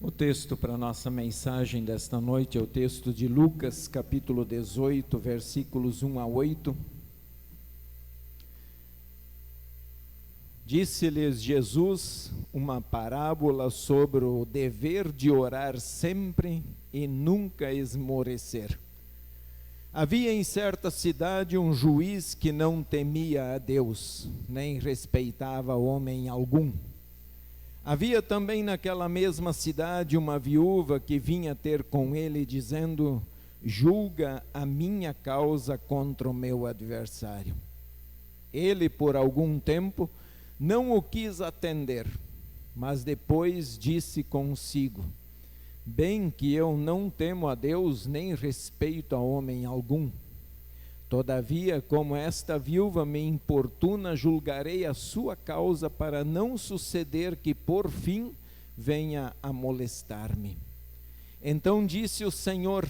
O texto para a nossa mensagem desta noite é o texto de Lucas, capítulo 18, versículos 1 a 8. Disse-lhes Jesus uma parábola sobre o dever de orar sempre e nunca esmorecer. Havia em certa cidade um juiz que não temia a Deus, nem respeitava homem algum. Havia também naquela mesma cidade uma viúva que vinha ter com ele, dizendo: julga a minha causa contra o meu adversário. Ele, por algum tempo, não o quis atender, mas depois disse consigo: bem que eu não temo a Deus, nem respeito a homem algum. Todavia, como esta viúva me importuna, julgarei a sua causa, para não suceder que por fim venha a molestar-me. Então disse o Senhor: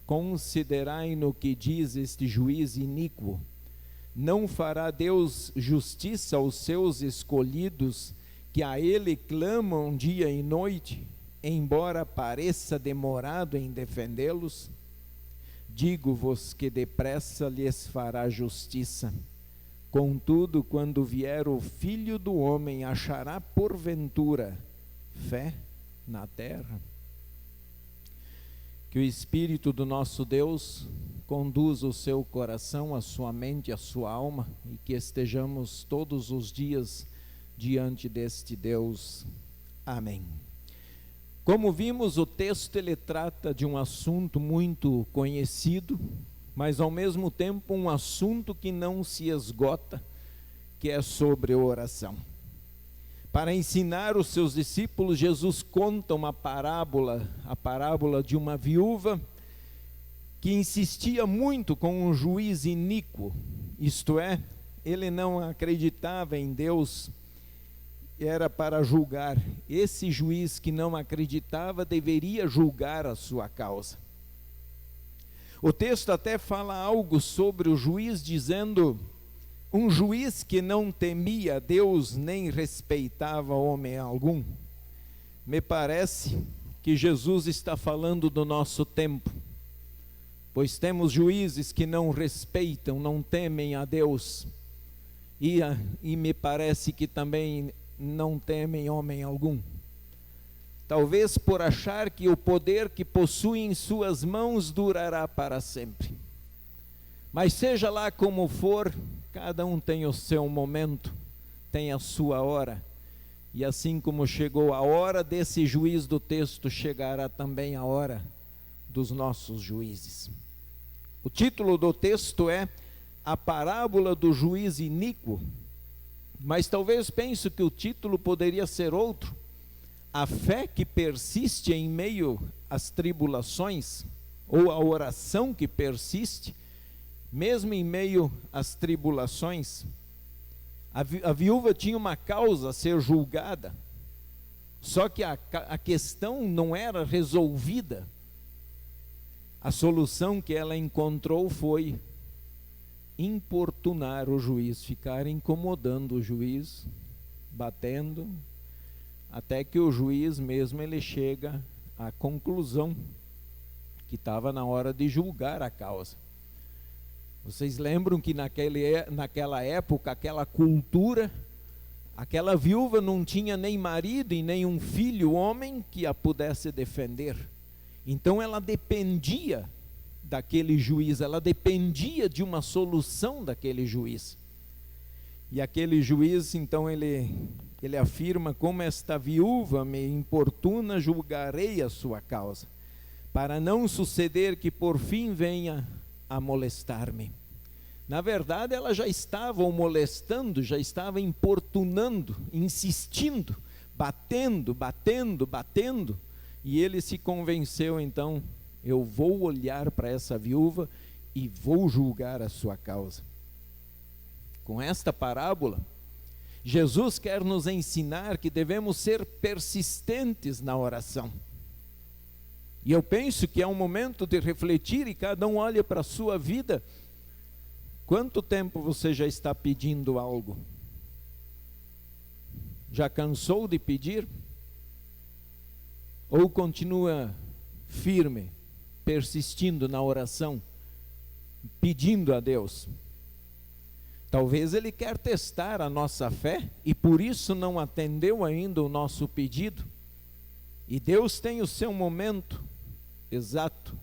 considerai no que diz este juiz iníquo. Não fará Deus justiça aos seus escolhidos, que a ele clamam dia e noite, embora pareça demorado em defendê-los? Digo-vos que depressa lhes fará justiça. Contudo, quando vier o Filho do Homem, achará porventura fé na terra? Que o Espírito do nosso Deus conduza o seu coração, a sua mente, a sua alma, e que estejamos todos os dias diante deste Deus. Amém. Como vimos, o texto ele trata de um assunto muito conhecido, mas ao mesmo tempo um assunto que não se esgota, que é sobre a oração. Para ensinar os seus discípulos, Jesus conta uma parábola, a parábola de uma viúva que insistia muito com um juiz iníquo, isto é, ele não acreditava em Deus, era para julgar. Esse juiz que não acreditava deveria julgar a sua causa. O texto até fala algo sobre o juiz, dizendo: um juiz que não temia Deus nem respeitava homem algum. Me parece que Jesus está falando do nosso tempo, pois temos juízes que não respeitam, não temem a Deus, e me parece que também não temem homem algum. Talvez por achar que o poder que possuem em suas mãos durará para sempre. Mas seja lá como for, cada um tem o seu momento, tem a sua hora. E assim como chegou a hora desse juiz do texto, chegará também a hora dos nossos juízes. O título do texto é A Parábola do Juiz Iníquo. Mas talvez pense que o título poderia ser outro: a fé que persiste em meio às tribulações, ou a oração que persiste, mesmo em meio às tribulações. A viúva tinha uma causa a ser julgada, só que a questão não era resolvida. A solução que ela encontrou foi importunar o juiz, ficar incomodando o juiz, batendo, até que o juiz mesmo ele chega à conclusão que estava na hora de julgar a causa. Vocês lembram que naquela época, aquela cultura, aquela viúva não tinha nem marido e nem um filho homem que a pudesse defender. Então ela dependia daquele juiz, ela dependia de uma solução daquele juiz. E aquele juiz, então, ele afirma: como esta viúva me importuna, julgarei a sua causa, para não suceder que por fim venha a molestar-me. Na verdade, ela já estava o molestando, já estava importunando, insistindo, batendo, e ele se convenceu, então: eu vou olhar para essa viúva e vou julgar a sua causa. Com esta parábola, Jesus quer nos ensinar que devemos ser persistentes na oração. E eu penso que é um momento de refletir, e cada um olha para a sua vida. Quanto tempo você já está pedindo algo? Já cansou de pedir? Ou continua firme, persistindo na oração, pedindo a Deus? Talvez Ele quer testar a nossa fé e por isso não atendeu ainda o nosso pedido. E Deus tem o seu momento exato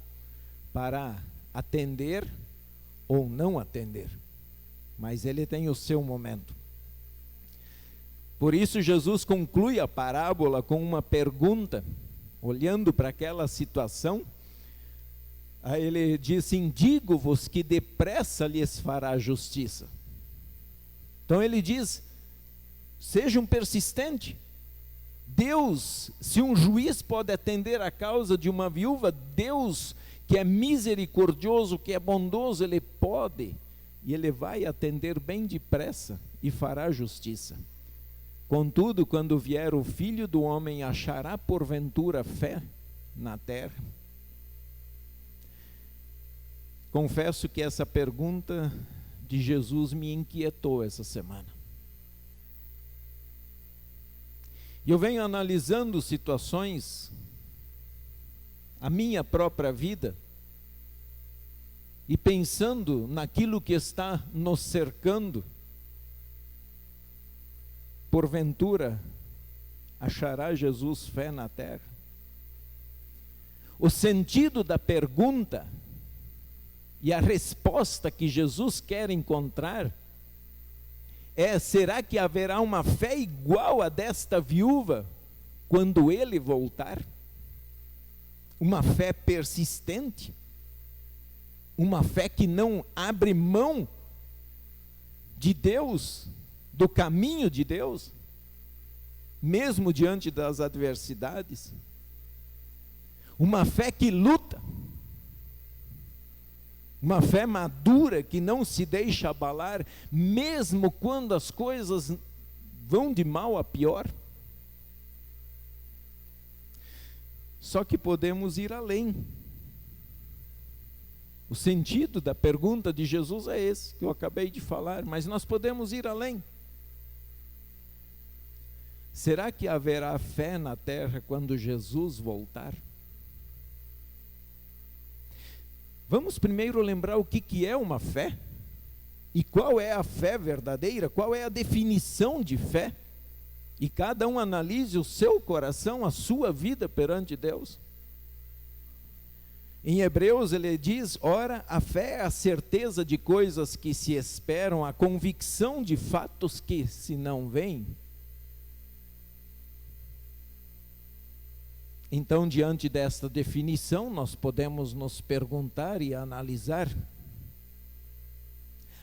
para atender ou não atender. Mas Ele tem o seu momento. Por isso Jesus conclui a parábola com uma pergunta, olhando para aquela situação. Aí Ele diz assim: digo-vos que depressa lhes fará justiça. Então Ele diz: sejam persistentes. Deus, se um juiz pode atender a causa de uma viúva, Deus, que é misericordioso, que é bondoso, Ele pode, e Ele vai atender bem depressa e fará justiça. Contudo, quando vier o Filho do Homem, achará porventura fé na terra? Confesso que essa pergunta de Jesus me inquietou essa semana. E eu venho analisando situações, a minha própria vida, e pensando naquilo que está nos cercando. Porventura, achará Jesus fé na terra? O sentido da pergunta e a resposta que Jesus quer encontrar é: será que haverá uma fé igual a desta viúva quando Ele voltar? Uma fé persistente? Uma fé que não abre mão de Deus, do caminho de Deus, mesmo diante das adversidades? Uma fé que luta, uma fé madura que não se deixa abalar, mesmo quando as coisas vão de mal a pior. Só que podemos ir além. O sentido da pergunta de Jesus é esse, que eu acabei de falar, mas nós podemos ir além. Será que haverá fé na terra quando Jesus voltar? Vamos primeiro lembrar o que é uma fé, e qual é a fé verdadeira, qual é a definição de fé, e cada um analise o seu coração, a sua vida perante Deus. Em Hebreus ele diz: ora, a fé é a certeza de coisas que se esperam, a convicção de fatos que se não veem. Então, diante desta definição, nós podemos nos perguntar e analisar: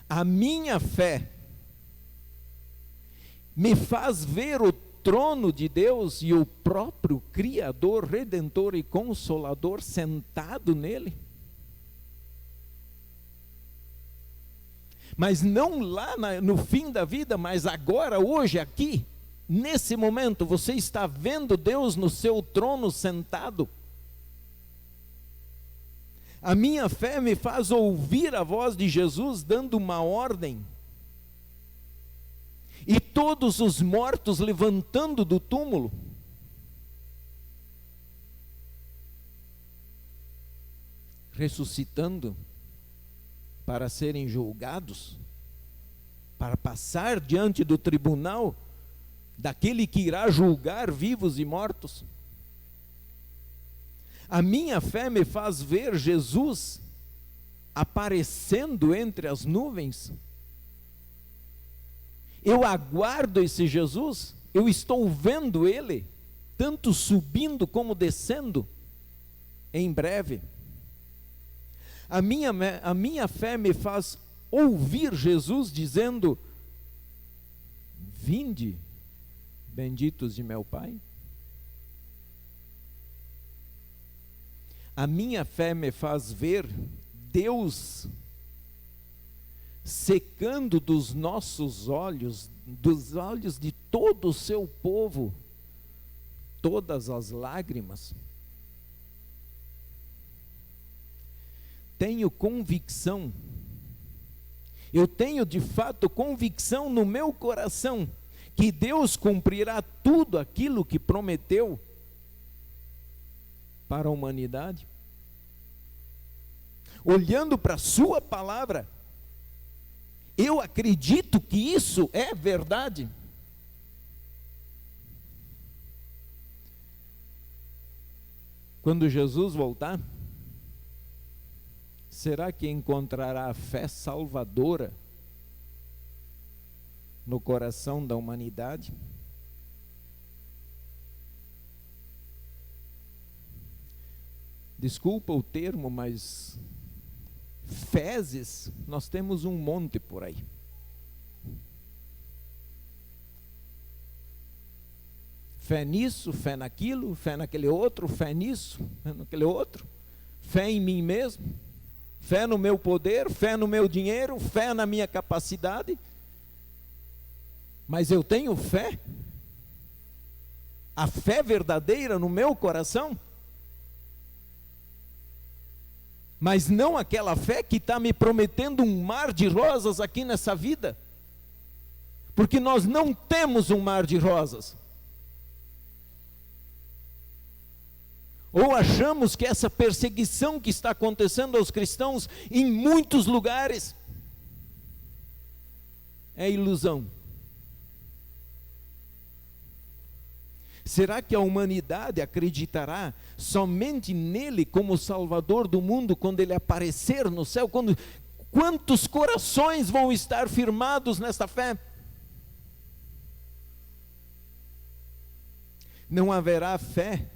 a minha fé me faz ver o trono de Deus e o próprio Criador, Redentor e Consolador sentado nele? Mas não lá no fim da vida, mas agora, hoje, aqui. Nesse momento, você está vendo Deus no seu trono sentado? A minha fé me faz ouvir a voz de Jesus dando uma ordem, e todos os mortos levantando do túmulo. Ressuscitando para serem julgados, para passar diante do tribunal daquele que irá julgar vivos e mortos. A minha fé me faz ver Jesus aparecendo entre as nuvens. Eu aguardo esse Jesus, eu estou vendo Ele, tanto subindo como descendo, em breve. A minha fé me faz ouvir Jesus dizendo: vinde, benditos de meu Pai. A minha fé me faz ver Deus secando dos nossos olhos, dos olhos de todo o seu povo, todas as lágrimas. Tenho convicção, eu tenho de fato convicção no meu coração que Deus cumprirá tudo aquilo que prometeu. para a humanidade? Olhando para a sua palavra, eu acredito que isso é verdade. Quando Jesus voltar, será que encontrará a fé salvadora no coração da humanidade? Desculpa o termo, mas fezes nós temos um monte por aí. Fé nisso, fé naquilo, fé naquele outro, fé nisso, fé naquele outro, fé em mim mesmo, fé no meu poder, fé no meu dinheiro, fé na minha capacidade. Mas eu tenho fé, a fé verdadeira no meu coração, mas não aquela fé que está me prometendo um mar de rosas aqui nessa vida, porque nós não temos um mar de rosas. Ou achamos que essa perseguição que está acontecendo aos cristãos em muitos lugares é ilusão. Será que a humanidade acreditará somente nele como Salvador do mundo quando ele aparecer no céu? Quantos corações vão estar firmados nessa fé? Não haverá fé?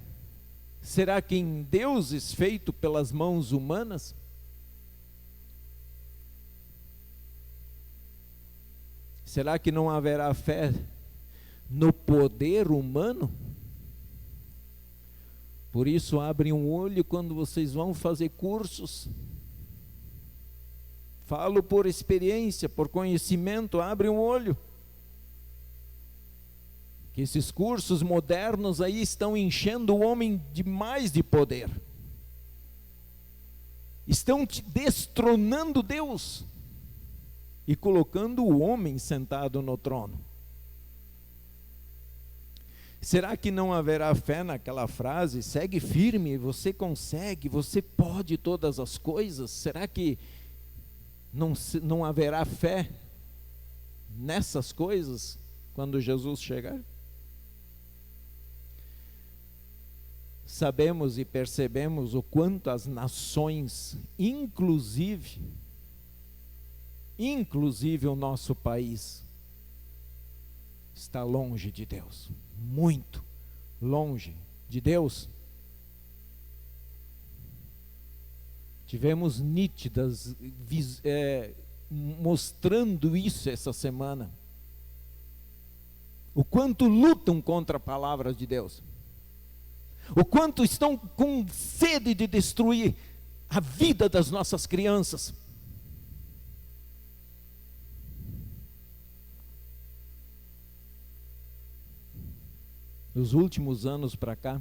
Será que em deuses feitos pelas mãos humanas? Será que não haverá fé no poder humano? Por isso, abrem um olho quando vocês vão fazer cursos. Falo por experiência, por conhecimento, abrem um olho. Que esses cursos modernos aí estão enchendo o homem demais de poder. Estão destronando Deus e colocando o homem sentado no trono. Será que não haverá fé naquela frase, segue firme, você consegue, você pode todas as coisas? Será que não haverá fé nessas coisas quando Jesus chegar? Sabemos e percebemos o quanto as nações, inclusive o nosso país, está longe de Deus, muito longe de Deus. Tivemos nítidas mostrando isso essa semana. O quanto lutam contra a palavra de Deus. O quanto estão com sede de destruir a vida das nossas crianças. Nos últimos anos para cá,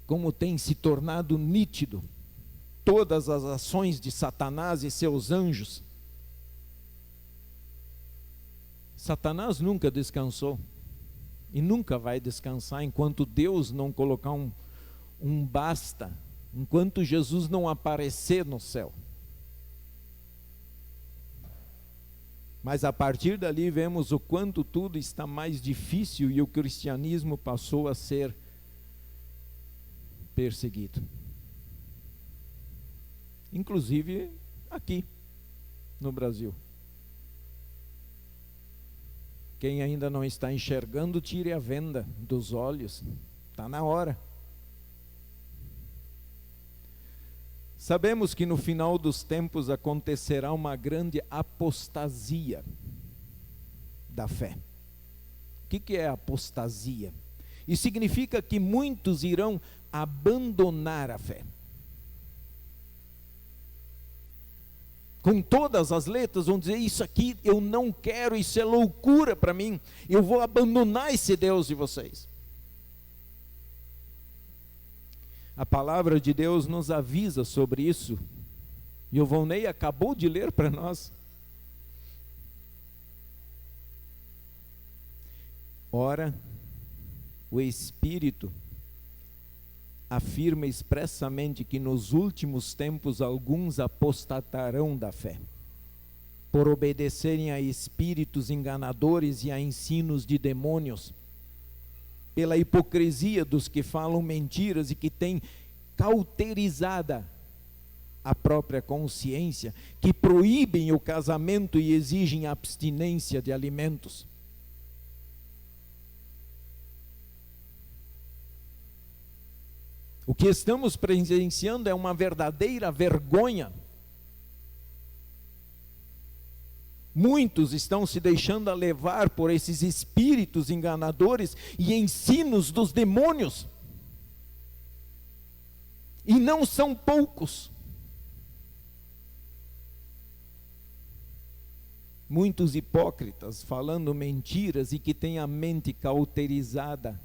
como tem se tornado nítido todas as ações de Satanás e seus anjos. Satanás nunca descansou e nunca vai descansar enquanto Deus não colocar um basta, enquanto Jesus não aparecer no céu. Mas a partir dali vemos o quanto tudo está mais difícil e o cristianismo passou a ser perseguido. Inclusive aqui no Brasil. Quem ainda não está enxergando, tire a venda dos olhos. Está na hora. Sabemos que no final dos tempos acontecerá uma grande apostasia da fé. O que é apostasia? Isso significa que muitos irão abandonar a fé. Com todas as letras vão dizer, isso aqui eu não quero, isso é loucura para mim, eu vou abandonar esse Deus de vocês. A palavra de Deus nos avisa sobre isso, e o Volney acabou de ler para nós. Ora, o Espírito afirma expressamente que nos últimos tempos alguns apostatarão da fé, por obedecerem a espíritos enganadores e a ensinos de demônios, pela hipocrisia dos que falam mentiras e que têm cauterizada a própria consciência, que proíbem o casamento e exigem abstinência de alimentos. O que estamos presenciando é uma verdadeira vergonha. Muitos estão se deixando levar por esses espíritos enganadores e ensinos dos demônios. E não são poucos. Muitos hipócritas falando mentiras e que têm a mente cauterizada.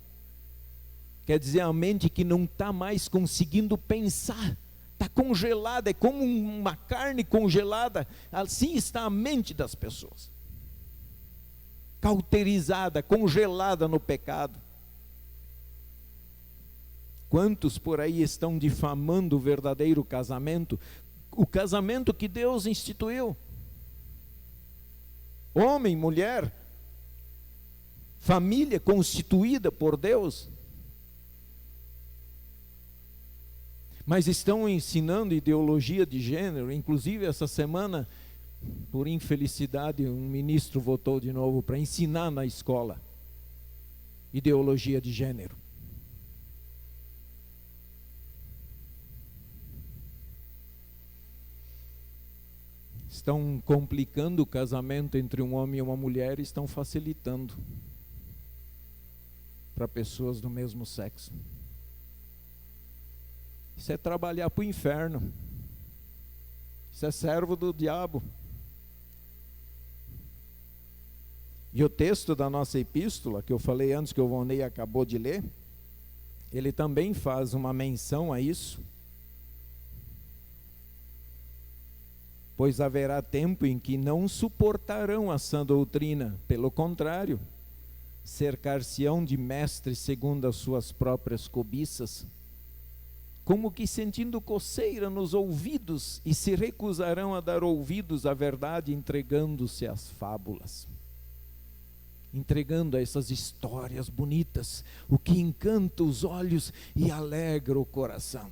Quer dizer, a mente que não está mais conseguindo pensar, está congelada, é como uma carne congelada. Assim está a mente das pessoas, cauterizada, congelada no pecado. Quantos por aí estão difamando o verdadeiro casamento, o casamento que Deus instituiu? Homem, mulher, família constituída por Deus. Mas estão ensinando ideologia de gênero. Inclusive essa semana, por infelicidade, um ministro votou de novo para ensinar na escola ideologia de gênero. Estão complicando o casamento entre um homem e uma mulher e estão facilitando para pessoas do mesmo sexo. Isso é trabalhar para o inferno. Isso é servo do diabo. E o texto da nossa epístola, que eu falei antes, que o Vonei acabou de ler, ele também faz uma menção a isso. Pois haverá tempo em que não suportarão a sã doutrina, pelo contrário, cercar-se-ão de mestres segundo as suas próprias cobiças, como que sentindo coceira nos ouvidos, e se recusarão a dar ouvidos à verdade, entregando-se às fábulas, entregando a essas histórias bonitas, o que encanta os olhos e alegra o coração,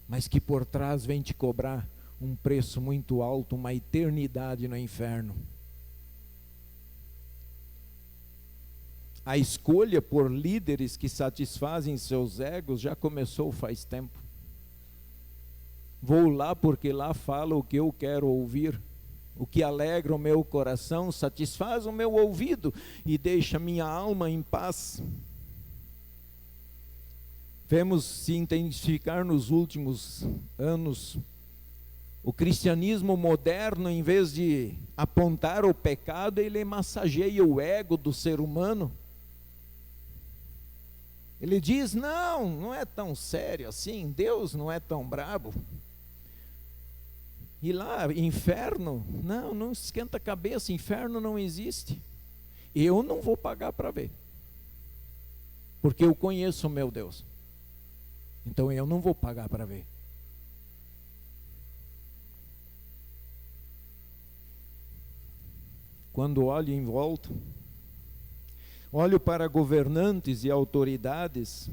mas que por trás vem te cobrar um preço muito alto, uma eternidade no inferno. A escolha por líderes que satisfazem seus egos já começou faz tempo. Vou lá porque lá fala o que eu quero ouvir, o que alegra o meu coração, satisfaz o meu ouvido e deixa minha alma em paz. Vemos se intensificar nos últimos anos. O cristianismo moderno, em vez de apontar o pecado, ele massageia o ego do ser humano. Ele diz, não é tão sério assim, Deus não é tão brabo. E lá, inferno, não esquenta a cabeça, inferno não existe. Eu não vou pagar para ver, porque eu conheço o meu Deus. Então eu não vou pagar para ver. Quando olho em volta, olho para governantes e autoridades,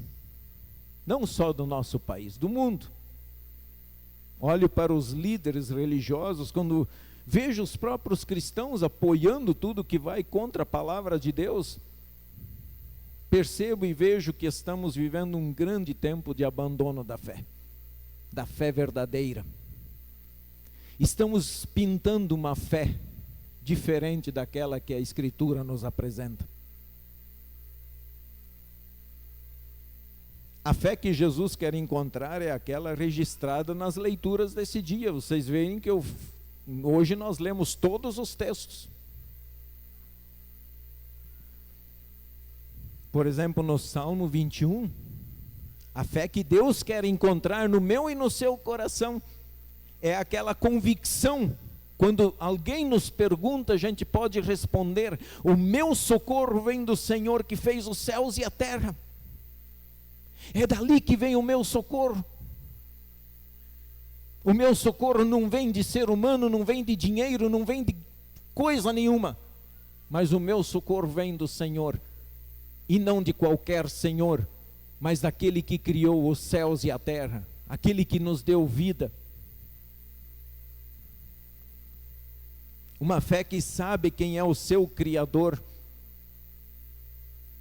não só do nosso país, do mundo. Olho para os líderes religiosos, quando vejo os próprios cristãos apoiando tudo que vai contra a palavra de Deus, percebo e vejo que estamos vivendo um grande tempo de abandono da fé verdadeira. Estamos pintando uma fé diferente daquela que a Escritura nos apresenta. A fé que Jesus quer encontrar é aquela registrada nas leituras desse dia. Vocês veem que hoje nós lemos todos os textos. Por exemplo, no Salmo 21, a fé que Deus quer encontrar no meu e no seu coração é aquela convicção. Quando alguém nos pergunta, a gente pode responder: o meu socorro vem do Senhor que fez os céus e a terra. É dali que vem o meu socorro. O meu socorro não vem de ser humano, não vem de dinheiro, não vem de coisa nenhuma. Mas o meu socorro vem do Senhor. E não de qualquer Senhor, mas daquele que criou os céus e a terra. Aquele que nos deu vida. Uma fé que sabe quem é o seu Criador.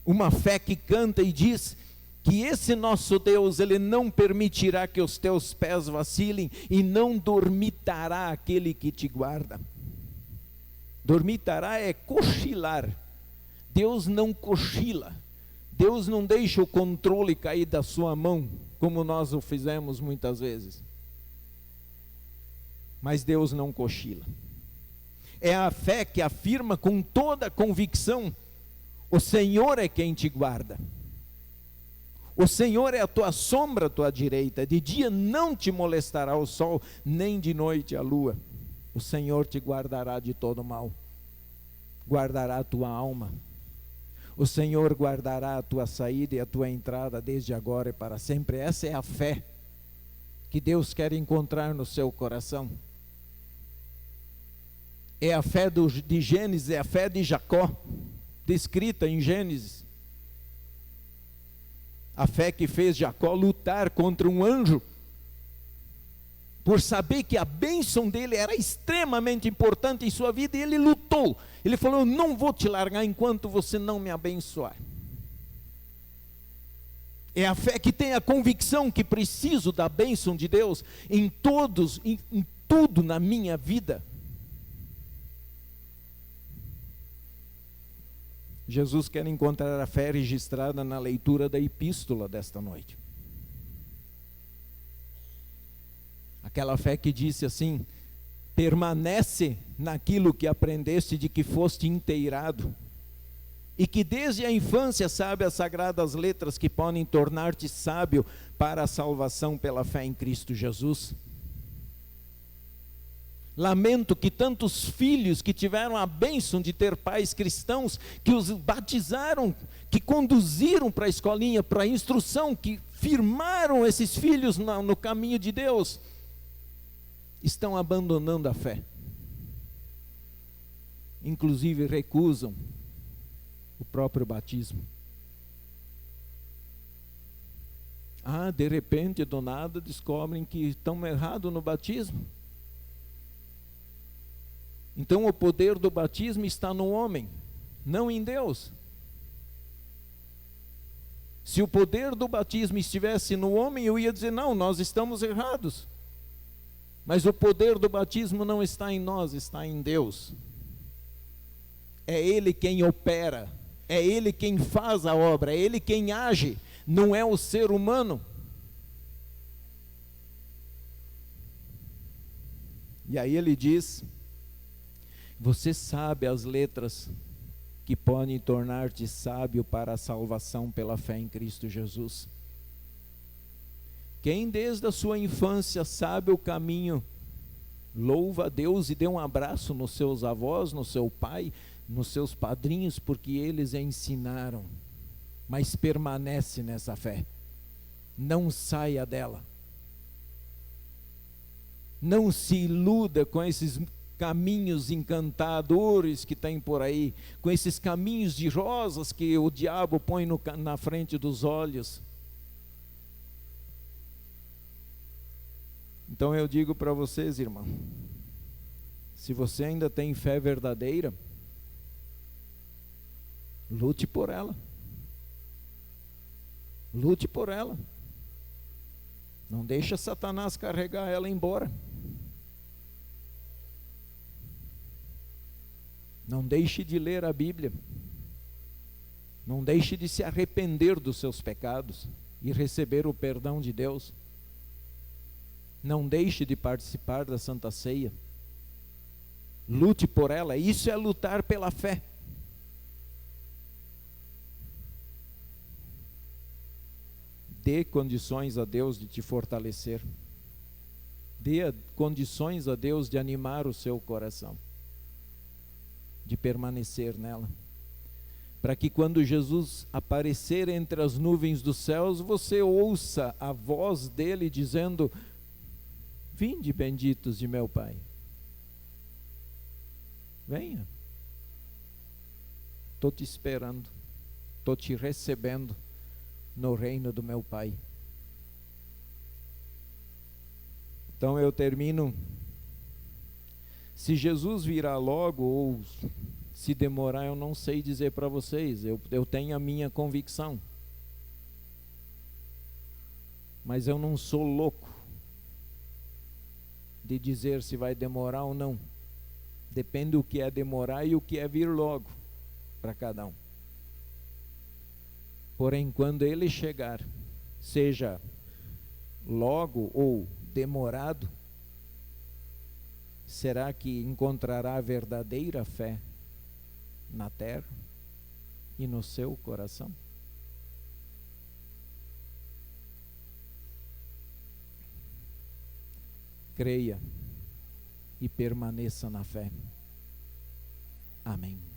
Uma fé que canta e diz que esse nosso Deus, Ele não permitirá que os teus pés vacilem, e não dormitará aquele que te guarda. Dormitará é cochilar. Deus não cochila. Deus não deixa o controle cair da sua mão, como nós o fizemos muitas vezes. Mas Deus não cochila. É a fé que afirma com toda a convicção: o Senhor é quem te guarda. O Senhor é a tua sombra à tua direita. De dia não te molestará o sol, nem de noite a lua. O Senhor te guardará de todo mal. Guardará a tua alma. O Senhor guardará a tua saída e a tua entrada desde agora e para sempre. Essa é a fé que Deus quer encontrar no seu coração. É a fé de Gênesis, é a fé de Jacó, descrita em Gênesis. A fé que fez Jacó lutar contra um anjo, por saber que a bênção dele era extremamente importante em sua vida, e ele lutou. Ele falou: eu não vou te largar enquanto você não me abençoar. É a fé que tem a convicção que preciso da bênção de Deus em tudo na minha vida. Jesus quer encontrar a fé registrada na leitura da epístola desta noite. Aquela fé que disse assim: permanece naquilo que aprendeste, de que foste inteirado, e que desde a infância sabe as sagradas letras que podem tornar-te sábio para a salvação pela fé em Cristo Jesus. Lamento que tantos filhos que tiveram a bênção de ter pais cristãos, que os batizaram, que conduziram para a escolinha, para a instrução, que firmaram esses filhos no caminho de Deus, estão abandonando a fé. Inclusive recusam o próprio batismo. De repente, do nada, descobrem que estão errados no batismo. Então o poder do batismo está no homem, não em Deus. Se o poder do batismo estivesse no homem, eu ia dizer: não, nós estamos errados. Mas o poder do batismo não está em nós, está em Deus. É Ele quem opera, é Ele quem faz a obra, é Ele quem age, não é o ser humano. E aí ele diz: você sabe as letras que podem tornar-te sábio para a salvação pela fé em Cristo Jesus. Quem desde a sua infância sabe o caminho, louva a Deus e dê um abraço nos seus avós, no seu pai, nos seus padrinhos, porque eles ensinaram. Mas permanece nessa fé, não saia dela. Não se iluda com esses caminhos encantadores que tem por aí, com esses caminhos de rosas que o diabo põe na frente dos olhos. Então eu digo para vocês, irmão, se você ainda tem fé verdadeira, lute por ela. Lute por ela. Não deixa Satanás carregar ela embora. Não deixe de ler a Bíblia. Não deixe de se arrepender dos seus pecados e receber o perdão de Deus. Não deixe de participar da Santa Ceia. Lute por ela. Isso é lutar pela fé. Dê condições a Deus de te fortalecer. Dê condições a Deus de animar o seu coração, de permanecer nela. para que quando Jesus aparecer entre as nuvens dos céus, você ouça a voz dele dizendo: vinde, benditos de meu Pai. Venha. Estou te esperando. Estou te recebendo no reino do meu Pai. Então eu termino. Se Jesus virá logo ou se demorar, eu não sei dizer para vocês. Eu tenho a minha convicção. Mas eu não sou louco de dizer se vai demorar ou não. Depende do que é demorar e o que é vir logo para cada um. Porém, quando ele chegar, seja logo ou demorado, será que encontrará a verdadeira fé na terra e no seu coração? Creia e permaneça na fé. Amém.